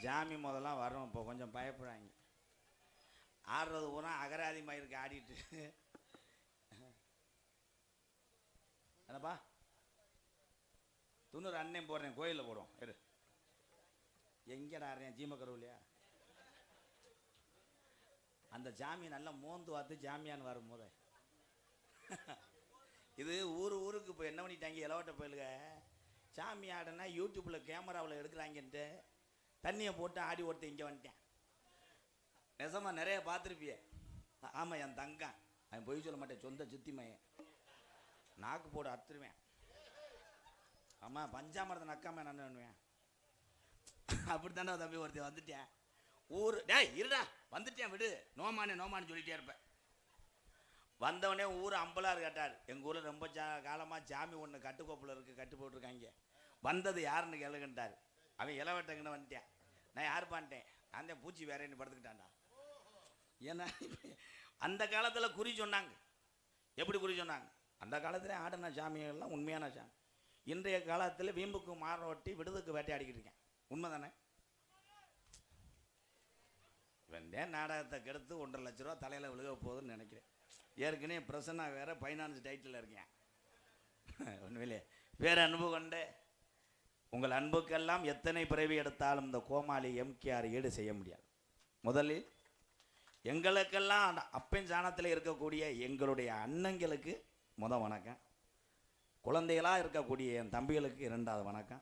ஜாமி முதல்லாம் வரும். இப்போ கொஞ்சம் பயப்படுறாங்க. ஆடுறது பூரா அகராதி மயிருக்கு ஆடிட்டு என்னப்பா துண்ணூறு அண்ணன் போடுறேன், கோயிலில் போடுவோம். எடு எங்கடா ஆடுறேன், ஜீமக்கருவிலையா? அந்த ஜாமி நல்லா மோந்து பார்த்து ஜாமியான்னு வரும்போது இது ஊருக்கு இப்போ என்ன பண்ணிட்டாங்க, இலவட்ட போயிலுங்க. சாமி ஆடனா யூடியூப்பில் கேமராவில் எடுக்கிறாங்கன்ட்டு தண்ணியை போட்டு ஆடி ஒருத்தன் இங்கே வந்துட்டேன். நெசமாக நிறைய பார்த்துருப்பியே. ஆமாம், என் தங்கம் அவன் பொய் சொல்ல மாட்டேன், சொந்த சுத்தி மையன். நாக்கு போட்டு அத்துருவேன். ஆமாம், பஞ்சாமரத்தை நக்காம நான் பண்ணுவேன். அப்படி தானே தம்பி ஒருத்தன் வந்துட்டேன். டேய் இருடா வந்துட்டேன் விடு, நோமான்னு சொல்லிட்டே இருப்பேன். வந்தவனே ஊர் அம்பலார் கேட்டார். எங்கள் ஊரில் ரொம்ப காலமாக ஜாமி ஒன்று கட்டுக்கோப்பில் இருக்குது, கட்டு போட்டிருக்காங்க. வந்தது யாருன்னு கேளுங்கன்ட்டார். அவன் இளவட்டங்கன்னு வந்துட்டேன். நான் யார் பண்ணிட்டேன், நான் தான் பூச்சி வேறேன்னு படுத்துக்கிட்டான்டா. ஏன்னா அந்த காலத்தில் குறி சொன்னாங்க. எப்படி குறி சொன்னாங்க? அந்த காலத்தில் ஆடின சாமியெல்லாம் உண்மையான சாமி. இன்றைய காலத்தில் வீம்புக்கு மாரோட்டி விடுதுக்கு வேட்டையாடிக்கிட்டு இருக்கேன். உண்மை தானே? வெந்தேன் நாடகத்தை கெடுத்து 1.5 லட்ச ரூபா தலையில் விழுக போகுதுன்னு நினைக்கிறேன். ஏற்கனவே பிரசன்னாக வேறு ஃபைனான்ஸ் டைட்டில் இருக்கேன். உண்மையிலே வேறு அன்பு கொண்டு உங்கள் அன்புக்கெல்லாம் எத்தனை பிறவி எடுத்தாலும் இந்த கோமாளி எம்கேஆர் ஈடு செய்ய முடியாது. முதலில் எங்களுக்கெல்லாம் அப்பன் சாணத்தில் இருக்கக்கூடிய எங்களுடைய அண்ணங்களுக்கு வணக்கம். குழந்தைகளாக இருக்கக்கூடிய என் தம்பிகளுக்கு 2வது வணக்கம்.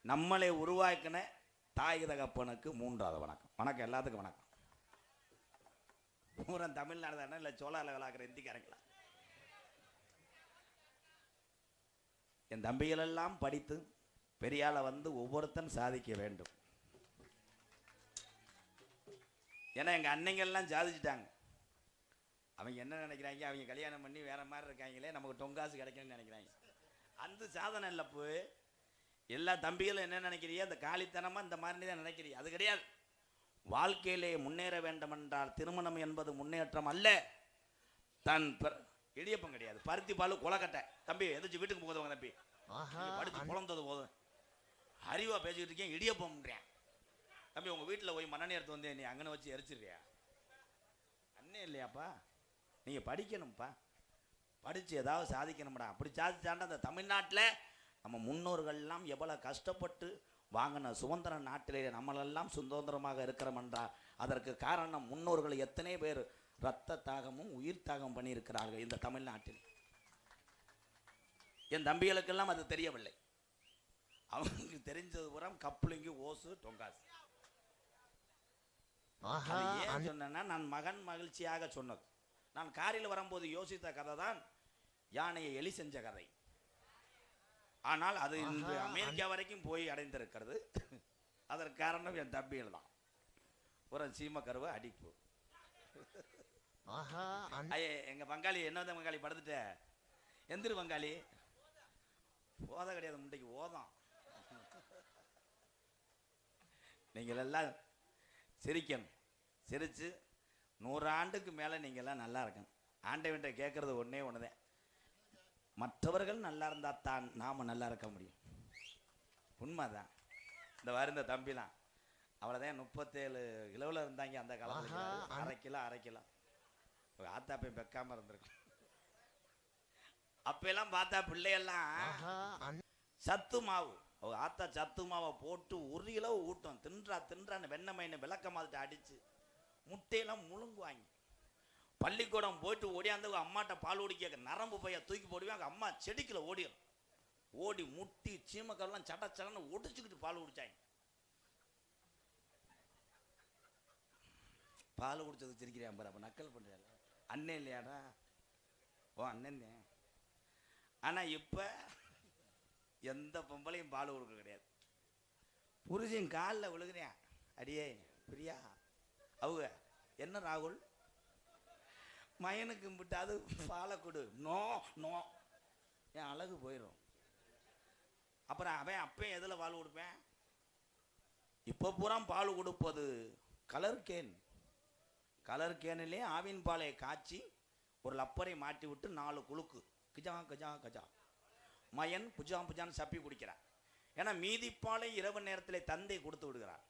நம்மளை உருவாக்கின தாய் தகப்பனுக்கு 3வது வணக்கம். வணக்கம், எல்லாத்துக்கும் வணக்கம். பூரன் தமிழ்நாடு தானே, இல்லை சோழாவில் விளாக்குற இந்திக்காரங்களா? என் தம்பிகளெல்லாம் படித்து பெரியால வந்து ஒவ்வொருத்தன் சாதிக்க வேண்டும். ஏன்னா எங்கள் அன்னைங்கள்லாம் சாதிச்சுட்டாங்க. அவங்க என்ன நினைக்கிறாங்க, அவங்க கல்யாணம் பண்ணி வேற மாதிரி இருக்காங்களே, நமக்கு டொங்காசு கிடைக்கணும்னு நினைக்கிறாங்க. அந்த சாதனை இல்லை. இப்போ எல்லா தம்பிகளும் என்ன நினைக்கிறீங்க, அந்த காலித்தனமாக இந்த மாதிரி தான் நினைக்கிறீங்க. அது கிடையாது. வாழ்க்கையிலே முன்னேற வேண்டும் என்றால் திருமணம் என்பது முன்னேற்றம் அல்ல. தன் இடியப்பம் கிடையாது, பருத்தி பால் கொலக்கட்டை. தம்பி எதிர்த்து வீட்டுக்கு போகுதுவாங்க தம்பி, படிச்சு குழந்தது போதும். அறிவா பேசிக்கிட்டு இருக்கேன், இடியப்பம்ன்றேன். தம்பி உங்கள் வீட்டில் போய் மண்ணெண்ணெய் எடுத்து வந்து நீ அங்கனை வச்சு எரிச்சிடுறியா? அண்ணே இல்லையாப்பா, நீங்கள் படிக்கணும்ப்பா, படித்து ஏதாவது சாதிக்கணும்டா. அப்படி சாதிச்சாண்டா அந்த தமிழ்நாட்டில் நம்ம முன்னோர்கள்லாம் எவ்வளோ கஷ்டப்பட்டு வாங்கின சுதந்திர நாட்டிலே நம்மளெல்லாம் சுதந்திரமாக இருக்கிறோம் என்றால் அதற்கு காரணம் முன்னோர்கள் எத்தனை பேர் இரத்த தாகமும் உயிர் தாகம் பண்ணியிருக்கிறார்கள் இந்த தமிழ்நாட்டில். என் தம்பிகளுக்கெல்லாம் அது தெரியவில்லை. அவங்களுக்கு தெரிஞ்சது புறம் கப்ளிங்கு, ஓசு, டொங்காசு. ஏன் சொன்னா, நான் மகன் மகிழ்ச்சியாக சொன்னது. நான் காரில் வரும்போது யோசித்த கதை தான் யானையை எலி செஞ்ச கதை. ஆனால் அது இன்று அமெரிக்கா வரைக்கும் போய் அடைந்திருக்கிறது. அதற்கு காரணம் என் தம்பிகள் தான். ஒரு சீம கருவை அடிப்பு. எங்க பங்காளி என்ன பங்காளி படுத்துட்ட, எந்திரு பங்காளி. போத கிடையாது, முண்டைக்கு ஓதம். நீங்கள் எல்லாம் சிரிக்கணும். சிரிச்சு 100 ஆண்டுக்கு மேலே நீங்கள்லாம் நல்லா இருக்கணும். ஆண்டவன்கிட்ட கேட்கறது ஒன்றே ஒன்றுதான், மற்றவர்கள் நல்லா இருந்தால் தான் நாம் நல்லா இருக்க முடியும். உண்மைதான். இந்த வருந்த தம்பிலாம் அவ்வளோதான் 37 கிலோவில் இருந்தாங்க அந்த காலத்தில். அரை கிலோ ஆத்தாப்பையும் பெக்காமல் இருந்திருக்கும். அப்பெல்லாம் பார்த்தா பிள்ளையெல்லாம் சத்து மாவு, ஆத்தா சத்து மாவை போட்டு 1 கிலோ ஊட்டம் தின்றான்னு வெண்ணெய் விளக்க மாதிரி அடித்து முட்டையெல்லாம் முழுங்குவாங்க. பள்ளிக்கூடம் போயிட்டு ஓடியாந்து அம்மாட்ட பால் ஓடிக்க நரம்பு பைய தூக்கி போடுவாங்க. அம்மா செடிக்குள்ள ஓடிடும். ஓடி முட்டி சீமக்கெல்லாம் சடன்னு ஒடிச்சுக்கிட்டு பால் குடிச்சாங்க. பால் குடிச்சது சிரிக்கிறேன் பாரு. அப்போ நக்கல் பண்ணுறாரு. அண்ணன் இல்லையாடா? ஓ அண்ணன். ஆனால் இப்போ எந்த பொம்பளையும் பால் கொடுக்க கிடையாது. புருஷன் காலில் விழுகிறேன். அடியே பிரியா, அவங்க என்ன ராகுல் மயனுக்கு விட்டாது பாலை கொடு. நோ என் அழகு போயிடும். அப்புறம் அவன் அப்பயும் எதில் பால் கொடுப்பேன்? இப்போ பூரா பால் கொடுப்பது கலர் கேனிலே ஆவின் பாலை காய்ச்சி ஒரு லப்பரை மாட்டி விட்டு 4 குலுக்கு கஜா மயன் புஜான்னு சப்பி குடிக்கிறான். ஏன்னா மீதிப்பாலை இரவு நேரத்தில் தந்தை கொடுத்து விடுகிறார்.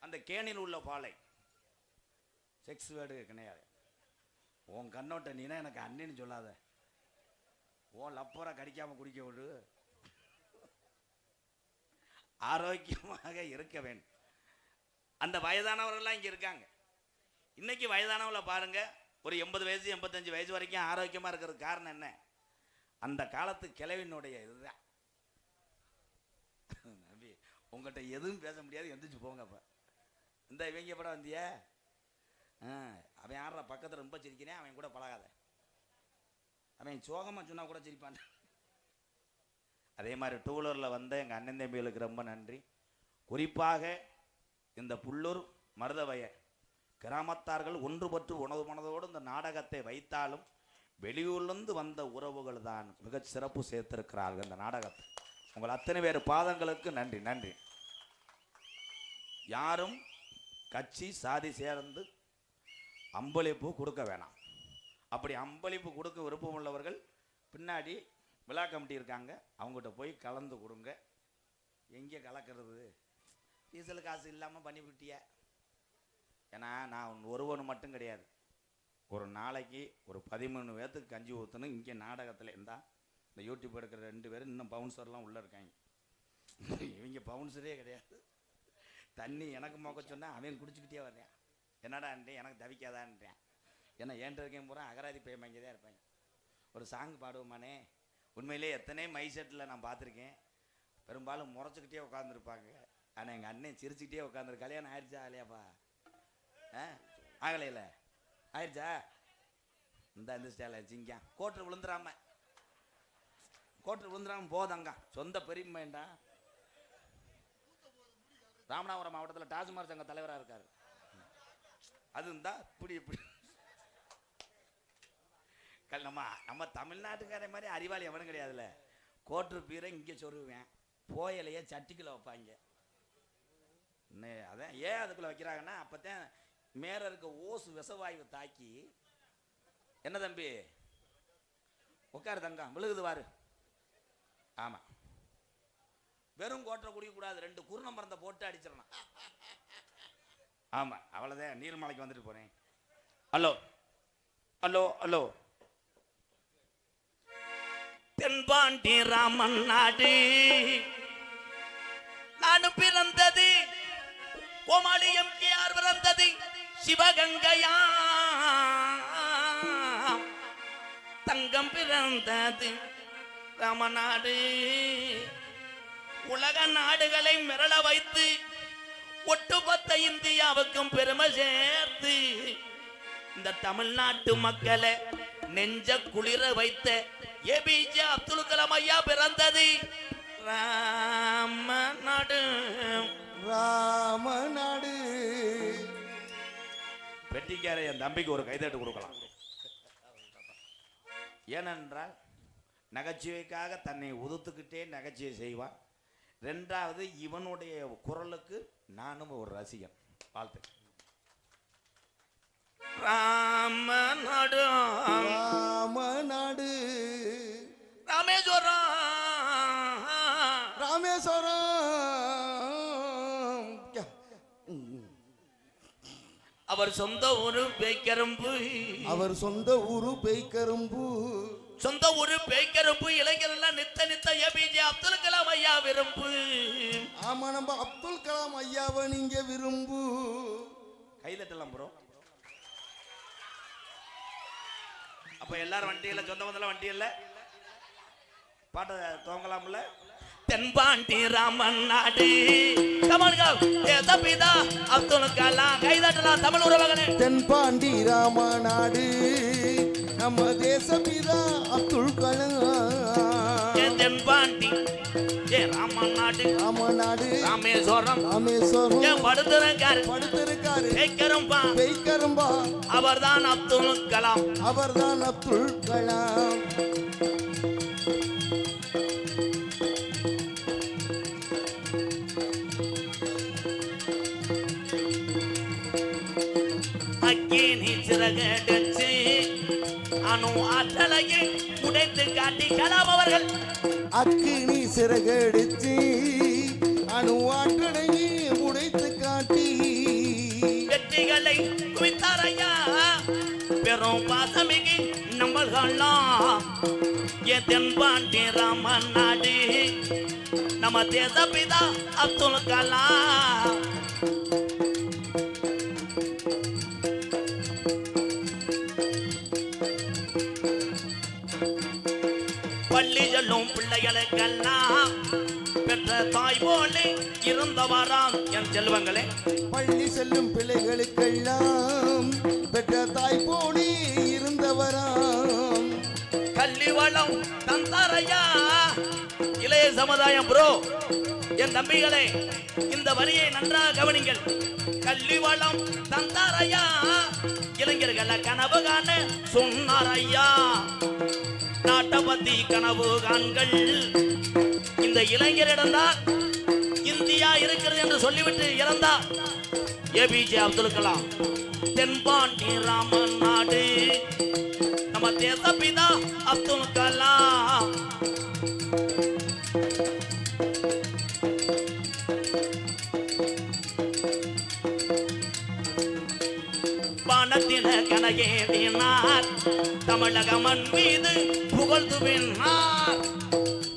அந்த கேணியில் உள்ள பாலை செக்ஸ் வேர்டு கிடையாது. உன் கண்ணோட்ட நீனா எனக்கு அண்ணன்னு சொல்லாத, உன் லப்பரை கடிக்காம குடிக்க விடு. ஆரோக்கியமாக இருக்க வேண்டும். அந்த வயதானவர்கள்லாம் இங்கே இருக்காங்க. இன்னைக்கு வயதானவங்களை பாருங்க, ஒரு 80 வயசு 85 வயசு வரைக்கும் ஆரோக்கியமாக இருக்கிறதுக்கு காரணம் என்ன? அந்த காலத்து கிழவினுடைய இதுதான். உங்கள்கிட்ட எதுவும் பேச முடியாது, எந்திரிச்சு போங்க. அப்போ இந்த இவங்க படம் வந்திய, அவன் யார பக்கத்தில் ரொம்ப சிரிக்கிறேன், அவன் கூட பழகாத, அவன் சோகமாக சொன்னா கூட சிரிப்பான். அதே மாதிரி டூலரில் வந்த எங்கள் அண்ணன் தம்பிகளுக்கு ரொம்ப நன்றி. குறிப்பாக இந்த புல்லூர் மருதவய கிராமத்தார்கள் ஒன்றுபட்டு உணவு மனதோடு இந்த நாடகத்தை வைத்தாலும் வெளியூர்லேருந்து வந்த உறவுகள் தான் மிக சிறப்பு சேர்த்திருக்கிறார்கள் இந்த நாடகத்தை. உங்கள் அத்தனை பேர் பாதங்களுக்கு நன்றி நன்றி. யாரும் கட்சி சாதி சேர்ந்து அம்பளிப்பு கொடுக்க வேணாம். அப்படி அம்பளிப்பு கொடுக்க விருப்பம் உள்ளவர்கள் பின்னாடி விழா கமிட்டி இருக்காங்க, அவங்ககிட்ட போய் கலந்து கொடுங்க. எங்கே கலக்கிறது? டீசல் காசு இல்லாமல் பண்ணிவிட்டிய. ஏன்னா நான் ஒருவனு மட்டும் கிடையாது, ஒரு நாளைக்கு ஒரு 13 பேர்த்துக்கு கஞ்சி ஊற்றணும். இங்கே நாடகத்தில் இருந்தால் இந்த யூடியூப் எடுக்கிற 2 பேர் இன்னும் பவுன்சர்லாம் உள்ளே இருக்காங்க. இவங்க பவுன்சரே கிடையாது. தண்ணி எனக்கு மொக்க சொன்னால் அவன் குடிச்சுக்கிட்டே வர்றேன். என்னடான்ட்டேன், எனக்கு தவிக்காதான்ட்டேன். ஏன்னா ஏன்ட்டு இருக்கேன் பூரா அகராதி பேமாங்க தான் இருப்பாங்க. ஒரு சாங் பாடுவோமானே. உண்மையிலே எத்தனை மைசெட்டில் நான் பார்த்துருக்கேன். பெரும்பாலும் முறைச்சிக்கிட்டே உட்காந்துருப்பாங்க. ஆனால் எங்கள் அண்ணன் சிரிச்சுக்கிட்டே உட்காந்துரு. கல்யாணம் ஆயிடுச்சா இல்லையாப்பா? ஆகலையில ஆயிடுச்சா? இந்த ஸ்டைல சிங்க கோட்டர் விழுந்துடாம போதங்க. சொந்த பெரியமைண்டா. ராமநாதபுரம் மாவட்டத்தில் டாஸ்மாக் சங்க தலைவராக இருக்காரு. அது இருந்தா இப்படி இப்படி நம்ம தமிழ்நாட்டுக்கார மாதிரி அறிவாளி எவனும் கிடையாதுல்ல. கோட்டர் பீரை இங்கே சொருவேன், போயலையே சட்டிக்குள்ள வைப்பாங்க. அதான் ஏன் அதுக்குள்ள வைக்கிறாங்கன்னா அப்போத்தான் மேல இருக்க ஓசு விஷவாயு தாக்கி. என்ன தம்பி உட்காரு தங்கம், விழுகுது வாரு. ஆமா, வெறும் கோட்டரை குடிக்கக்கூடாது, 2 குருணம் மருந்தை போட்டு அடிச்சிடணும். ஆமா, அவ்வளோதான். நீர்மலைக்கு வந்துட்டு போறேன். Hello hello hello. தென்பாண்டி ராமன் நாடு நானும் பிறந்தது, கோமாளியம் யார் பிறந்தது சிவகங்கையா, தங்கம் பிறந்தது ராமநாடு. உலக நாடுகளை மிரள வைத்து ஒட்டுமொத்த இந்தியாவுக்கும் பெருமை சேர்த்து இந்த தமிழ்நாட்டு மக்களை நெஞ்ச குளிர வைத்த ஏபிஜே அப்துல் கலாம் ஐயா பிறந்தது ராமநாடு. ராமநாடு. வெட்டிக்கார என் தம்பிக்கு ஒரு கைதட்டு கொடுக்கலாம். ஏனென்றால் நகைச்சுவைக்காக தன்னை உதுத்துக்கிட்டே நகைச்சுவை செய்வான். 2வது இவனுடைய குரலுக்கு நானும் ஒரு ரசிகன். வாழ்த்து. ராமநாடு ராமநாடு. ராமேஸ்வரம் ராமேஸ்வரம். அவர் சொந்த ஊரு பேய்க்கரும்பு. அவர் சொந்த ஊரு பேய்க்கரும்பு. சொந்த ஊரு பேய்க்கரும்பு. இளைஞர் எல்லாம் நித்த ஏபிஜே அப்துல் கலாம் ஐயா விரும்பு. ஆமா, நம்ம அப்துல் கலாம் ஐயாவை நீங்க விரும்பு. கைதட்டலாம் ப்ரோ. அப்ப எல்லாரும் வண்டியில சொந்த வந்தெல்லாம் வண்டியில பாட்ட துவங்கலாம்ல. தென்பாண்டி ராமன் நாடு தமிழ்கா அப்துல் கலாம். கைதட்டலாம் தமிழ் உறவர்களே. தென்பாண்டி ராமநாடு நம்ம தேசபிதா அப்துல் கலாம். தென்பாண்டி ராமநாடு ராமநாடு. ராமேஸ்வரம் ராமேஸ்வரம். படுத்திருக்காரு பெய்க்கரும்பா. அவர்தான் அப்துல் கலாம். அவர்தான் அப்துல் கலாம். அக்கினி சிறகடிச்சு அணு ஆற்றலையை உடைத்து காட்டி கலாம் அவர்கள். அக்கினி சிறகடிச்சு அணு ஆற்றலையை உடைத்து காட்டி செல்வங்களை குவித்தாரையா பெரும் பாசமிகு நம்மள்கள்லாம் என் தென்பாண்டி ராமன் நாடு நம்ம தேசப்பிதா அப்துல் கலாம். பள்ளி செல்லும் பிள்ளைகளுக்கெல்லாம் பெற்ற தாய் போலே இருந்தவராம் என் செல்வங்களே. பள்ளி செல்லும் பிள்ளைகளுக்கெல்லாம் பெற்ற தாய் போலே இருந்தவராம். கல்வி வளம் தந்தாரையா இளைய சமுதாயம். ப்ரோ என் தம்பிகளே இந்த வரியை நன்றாக கவனிங்கள். கல்வி வளம் தந்தாரையா இளைஞர்களை கனவு காண சொன்னாரையா. நாட்டை பத்தி கனவு காண்கள். இந்த இளைஞரிடம்தான் இந்தியா இருக்கிறது என்று சொல்லிவிட்டு இறந்தார் ஏபிஜே அப்துல் கலாம். தென்பாண்டி ராமன் நாடு நம்ம தேசப்பிதா அப்துல் கலாம். வானத்தில கனகேறினார் தமிழக மண் மீது புகழ்ந்துவினார்.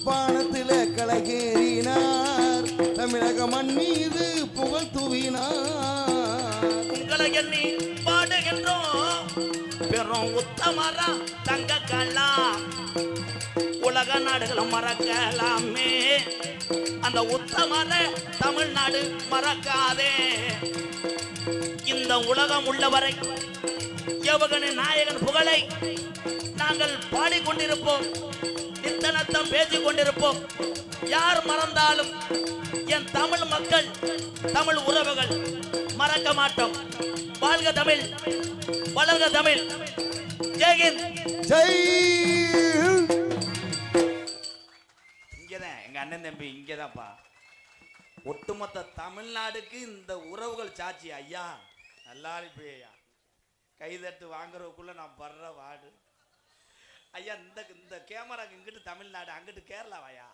வானத்தில கலகேறினார் தமிழக மண் மீது புகழ் தூவினார். உங்களை எண்ணி பாடுகின்றோம் பெரும் உத்தமரா தங்க கலாம். உலக நாடுகளும் மறக்கலாமே அந்த உத்தமர தமிழ்நாடு மறக்காதே. இந்த உலகம் உள்ளவரை யவகனின் நாயகன் புகழை நாங்கள் பாடிக்கொண்டிருப்போம், நித்தனத்தம் பேசிக் கொண்டிருப்போம். யார் மறந்தாலும் என் தமிழ் மக்கள் தமிழ் உறவுகள் மறக்க மாட்டோம். வாழ்க தமிழ், வளர்க தமிழ். ஜெய்ஹிந்த். ஜெய். இங்கதான் எங்க அண்ணன் தம்பி இங்கதான்ப்பா. ஒட்டுமொத்த தமிழ்நாடுக்கு இந்த உறவுகள் சாட்சி. ஐயா நல்லா இருப்பேயா. கைதட்டு வாங்குறதுக்குள்ள நான் படுற வாடு. ஐயா இந்த கேமராக்கு இங்கிட்டு தமிழ்நாடு அங்கிட்டு கேரளாவாயா.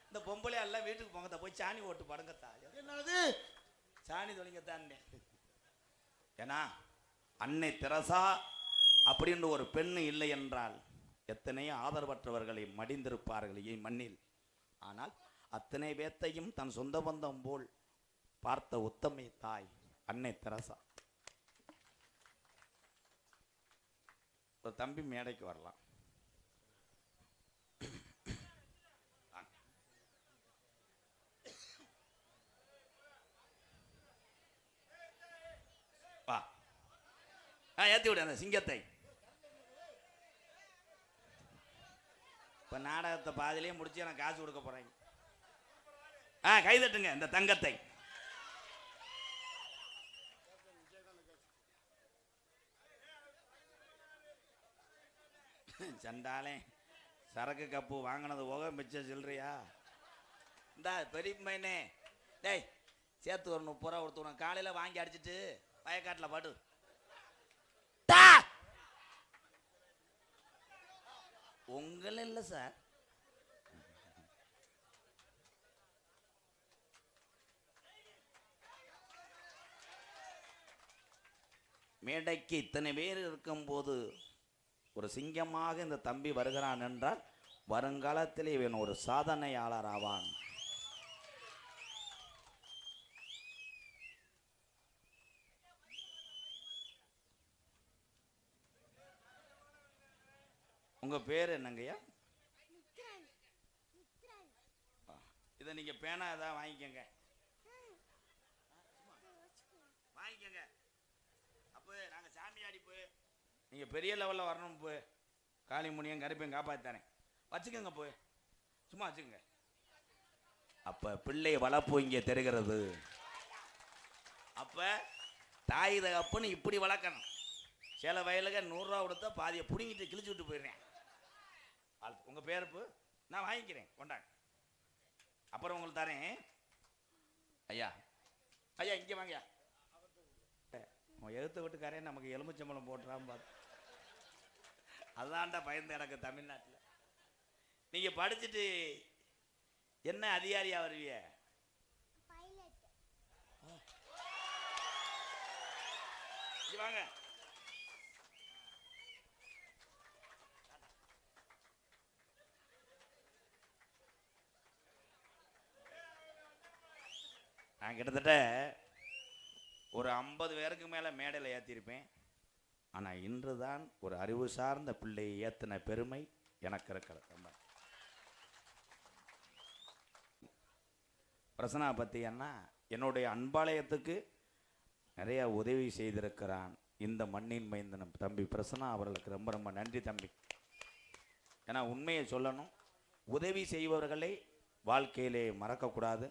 இந்த பொம்பளை எல்லாம் வீட்டுக்கு போங்கத்தா, போய் சாணி ஓட்டு படுங்கத்தா. என்னது சாணி தொலைங்கத்தான். ஏன்னா அன்னை தெரசா அப்படின்னு ஒரு பெண்ணு இல்லை என்றால் எத்தனையோ ஆதரவற்றவர்களை மடிந்திருப்பார்கள் மண்ணில். ஆனால் அத்தனை பேத்தையும் தன் சொந்த பந்தம் போல் பார்த்த உத்தமை தாய் அன்னை தெரசா. ஒரு தம்பி மேடைக்கு வரலாம். வா ஏத்தி விடு அந்த சிங்கத்தை. இப்ப நாடகத்தை பாதிலேயே முடிச்சு எனக்கு காசு கொடுக்க போறேன். கைதட்டுங்க இந்த தங்கத்தை. சண்டாலே சரக்கு கப்பு வாங்கினது போக மிச்சம் சில்லறியா? இந்தா பெரிய பையனே, டேய் சேர்த்து ஒரு 30 ரூபா கொடுத்து காலையில் வாங்கி அடிச்சிட்டு வயக்காட்டில் பாடு. உங்களை இல்லை சார், மேடைக்கு இத்தனை பேர் இருக்கும்போது ஒரு சிங்கமாக இந்த தம்பி வருகிறான் என்றால் வருங்காலத்தில் இவன் ஒரு சாதனையாளர் ஆவான். உங்க பேர் என்னங்கய்யா? இதை நீங்க பேனா ஏதாவது வாங்கிக்கங்க, வாங்கிக்கங்க. அப்போ நாங்க சாமியாடி போய் நீங்க பெரிய லெவல்ல வரணும். போய் காளிமுனியும் கருப்பையும் காப்பாத்தானே வச்சுக்கோங்க, போய் சும்மா வச்சுக்கோங்க. அப்ப பிள்ளை வளர்ப்பு இங்கே தெரிகிறது. அப்ப தாய் தகப்பன்னு இப்படி வளர்க்கணும். சில வயலுக்கு 100 ரூபா கொடுத்தா பாதியை பிடிங்கிட்டு கிழிச்சு விட்டு போயிடுறேன். உங்க பேருப்பு நான் வாங்கிக்கிறேன், கொண்டாங்க. அப்புறம் உங்களுக்கு தரேன். ஐயா ஐயா இங்கே வாங்கயா. எழுத்து வீட்டுக்காரே நமக்கு எலுமிச்சம்பழம் போட்டுறான் பார்த்து. அதுதான்டா பயந்து எனக்கு தமிழ்நாட்டில். நீங்க படிச்சுட்டு என்ன அதிகாரியா வருவிய? வாங்க. நான் கிட்டத்தட்ட ஒரு 50 பேருக்கு மேலே மேடையில் ஏற்றிருப்பேன். ஆனால் இன்று தான் ஒரு அறிவு சார்ந்த பிள்ளையை ஏற்றின பெருமை எனக்கு இருக்கிறது. ரொம்ப பிரசனா பற்றி என்ன, என்னுடைய அன்பாலயத்துக்கு நிறைய உதவி செய்திருக்கிறான் இந்த மண்ணின் மைந்தனம் தம்பி பிரசனா அவர்களுக்கு ரொம்ப ரொம்ப நன்றி தம்பி. ஏன்னா உண்மையை சொல்லணும், உதவி செய்பவர்களை வாழ்க்கையிலே மறக்கக்கூடாது.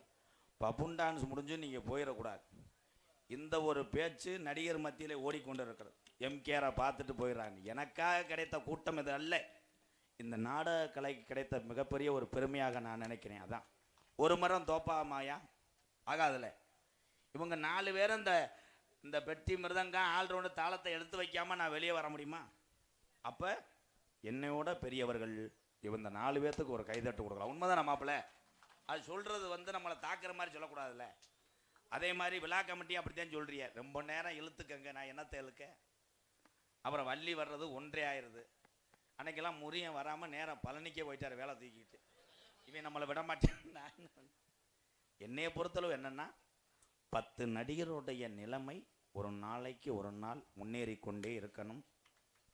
பப்புன் டான்ஸ் முடிஞ்சு நீங்கள் போயிடக்கூடாது. இந்த ஒரு பேச்சு நடிகர் மத்தியிலே ஓடிக்கொண்டு இருக்கிறது. எம்கேஆரை பார்த்துட்டு போயிடறாங்க. எனக்காக கிடைத்த கூட்டம் இது அல்ல, இந்த நாடக கலைக்கு கிடைத்த மிகப்பெரிய ஒரு பெருமையாக நான் நினைக்கிறேன். அதான் ஒரு மரம் தோப்பாமாயா ஆகாதுல. இவங்க 4 பேரும் இந்த பெட்டி மிருதங்கம் ஆல்ரவுண்டு தாளத்தை எடுத்து வைக்காமல் நான் வெளியே வர முடியுமா? அப்போ என்னையோட பெரியவர்கள் இவங்க 4 பேர்த்துக்கு ஒரு கைதட்டு கொடுக்கலாம். உண்மைதான் மாப்பிள்ள. அது சொல்கிறது நம்மளை தாக்குற மாதிரி சொல்லக்கூடாதுல்ல. அதே மாதிரி விழா கமிட்டி அப்படித்தான் சொல்றிய. ரொம்ப நேரம் இழுத்துக்கங்க, நான் என்னத்தை இழுக்க. அப்புறம் வள்ளி வர்றது 1:30 ஆயிடுது. அன்னைக்கெல்லாம் முறியன் வராமல் நேரம் பழனிக்கே போயிட்டார் வேலை தூக்கிட்டு. இவன் நம்மளை விட மாட்டேன். என்னைய பொறுத்தளவு என்னன்னா, 10 நடிகருடைய நிலைமை ஒரு நாளைக்கு ஒரு நாள் முன்னேறி கொண்டே இருக்கணும்.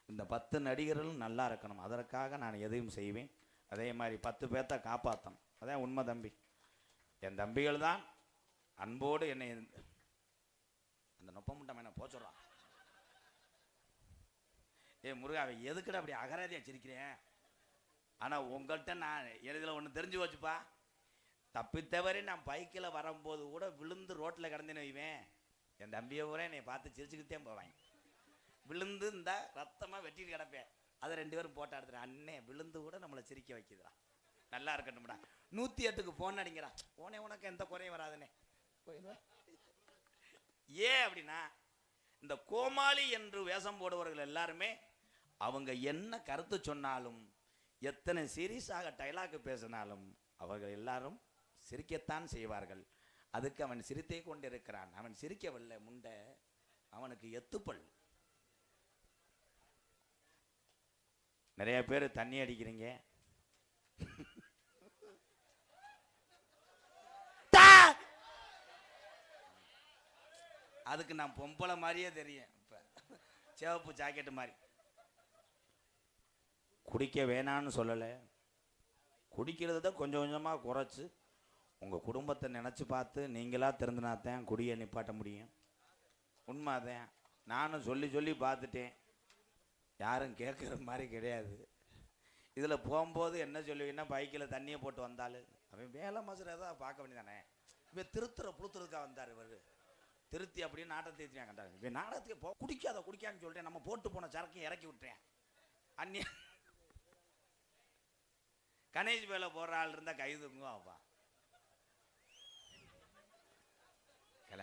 இந்த 10 நடிகர்களும் நல்லா இருக்கணும். அதற்காக நான் எதையும் செய்வேன். அதே மாதிரி 10 பேர்த்த காப்பாற்றணும். அதான் உண்மை தம்பி. என் தம்பிகள் தான் அன்போடு என்னை அந்த நொப்பமுட்டம் என்ன போச்சுடுறான். முருகாவை எதுக்குடா அப்படி அகராதியா சிரிக்கிறேன்? ஆனால் உங்கள்கிட்ட நான் இதில் ஒன்று தெரிஞ்சு வச்சுப்பா. தப்பித்தவரை நான் பைக்கில் வரும்போது கூட விழுந்து ரோட்டில் கிடந்தேன்னு வைவேன், என் தம்பியை கூட என்னை பார்த்து சிரிச்சுக்கிட்டே போவாங்க. விழுந்து இந்த ரத்தமாக வெட்டிட்டு கிடப்பேன். அதை 2 பேரும் போட்டோ எடுத்துறேன். அண்ணே விழுந்து கூட நம்மளை சிரிக்க வைக்குதுடா, நல்லா இருக்கட்டும்டா. 108க்கு ஃபோன் அடிங்கிறான். போனே உனக்கு எந்த குறையும் வராதுண்ணே. ஏன் அப்படின்னா, இந்த கோமாளி என்று வேஷம் போடுவர்கள் எல்லாருமே அவங்க என்ன கருத்து சொன்னாலும், எத்தனை சீரியஸாக டைலாக் பேசினாலும் அவர்கள் எல்லாரும் சிரிக்கத்தான் செய்வார்கள். அதுக்கு அவன் சிரித்தே கொண்டிருக்கிறான். அவன் சிரிக்கவில்லை முண்டை, அவனுக்கு எத்துப்பல். நிறைய பேர் தண்ணி அடிக்கிறீங்க. அதுக்கு நான் பொம்பளை மாதிரியே தெரியும். இப்போ சிவப்பு ஜாக்கெட்டு மாதிரி. குடிக்க வேணான்னு சொல்லலை, குடிக்கிறது தான் கொஞ்சம் கொஞ்சமாக குறைச்சி உங்கள் குடும்பத்தை நினச்சி பார்த்து நீங்களாக திறந்துனாத்தான் குடியை நிப்பாட்ட முடியும். உண்மை அதான். நானும் சொல்லி சொல்லி பார்த்துட்டேன், யாரும் கேட்குற மாதிரி கிடையாது. இதில் போகும்போது என்ன சொல்லுவீங்கன்னா, பைக்கில் தண்ணியை போட்டு வந்தாலும் அவன் வேலை மசுறதா பார்க்க வேண்டியதானே. இவன் திருத்துற புளுத்துறதுக்காக வந்தார். இவர் திருத்தி அப்படின்னு நாட்டை தேத்தினா கண்டாங்க. இவன் நாடகத்துக்கு குடிக்கான்னு சொல்லிட்டேன். நம்ம போட்டு போன சரக்கையும் இறக்கி விட்டுறேன். அந்நிய கணேஷ் வேலை போடுற ஆள் இருந்தால் கைதுங்க அப்பா.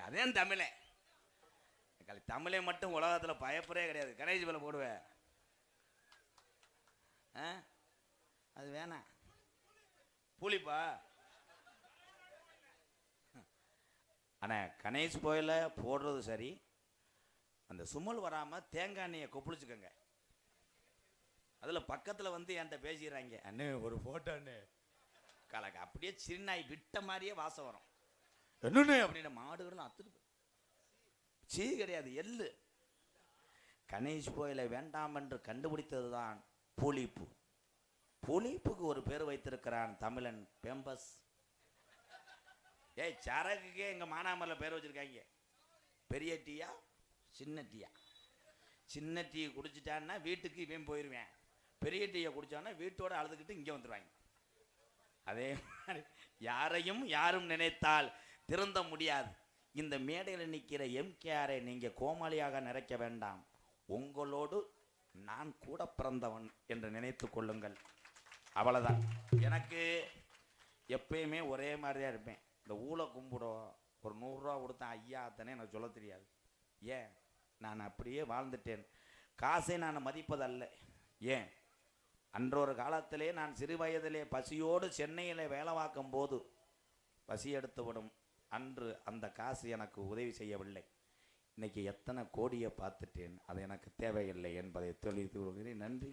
அதே தமிழே தமிழை மட்டும் உலகத்தில் பயப்படவே கிடையாது. கணேஷ் வேலை போடுவேன், அது வேணாம் புளிப்பா. ஆனால் கணேஷ் போயில போடுறது சரி. அந்த சுமல் வராமல் தேங்காய் எண்ணெயை கொப்பளிச்சுக்கோங்க. அதில் பக்கத்தில் வந்து என்கிட்ட பேசிடுறாங்க, அண்ணே ஒரு ஃபோட்டோன்னு கலக்க. அப்படியே சின்னாய் விட்ட மாதிரியே வாசம் வரும். என்னன்னு அப்படின்னு மாடுகளும் அத்துட்டு சீ கிடையாது, எள்ளு. கணேஷ் போயில வேண்டாம் என்று கண்டுபிடித்தது தான் புளிப்பு. புளிப்புக்கு ஒரு பேர் வைத்திருக்கிறான் தமிழன், பெம்பஸ். ஏய், சரக்குக்கே எங்கள் மானாமரில் பேர் வச்சுருக்காங்க. பெரிய டீயா சின்ன டீயா? சின்ன டீ குடிச்சிட்டான்னா வீட்டுக்கு இவன் போயிடுவேன். பெரிய டீயை குடித்தான்னா வீட்டோடு அழுதுகிட்டு இங்கே வந்துடுவாங்க. அதே மாதிரி யாரையும் யாரும் நினைத்தால் திருந்த முடியாது. இந்த மேடையில் நிற்கிற எம்கேஆரை நீங்கள் கோமாளியாக நினைக்க வேண்டாம். உங்களோடு நான் கூட பிறந்தவன் என்று நினைத்து கொள்ளுங்கள். அவ்வளோதான். எனக்கு எப்பயுமே ஒரே மாதிரி தான் இருப்பேன். இந்த ஊழ கும்பிடும் ஒரு 100 ரூபா கொடுத்தேன் ஐயா அத்தனை எனக்கு சொல்ல தெரியாது. ஏன், நான் அப்படியே வாழ்ந்துட்டேன். காசை நான் மதிப்பதல்ல. ஏன், அன்றொரு காலத்திலே நான் சிறு வயதிலே பசியோடு சென்னையில் வேலை பார்க்கும் போது பசி எடுத்து விடும். அன்று அந்த காசு எனக்கு உதவி செய்யவில்லை. இன்னைக்கு எத்தனை கோடியை பார்த்துட்டேன், அது எனக்கு தேவையில்லை என்பதை தெரிவித்து கொள்கிறேன். நன்றி.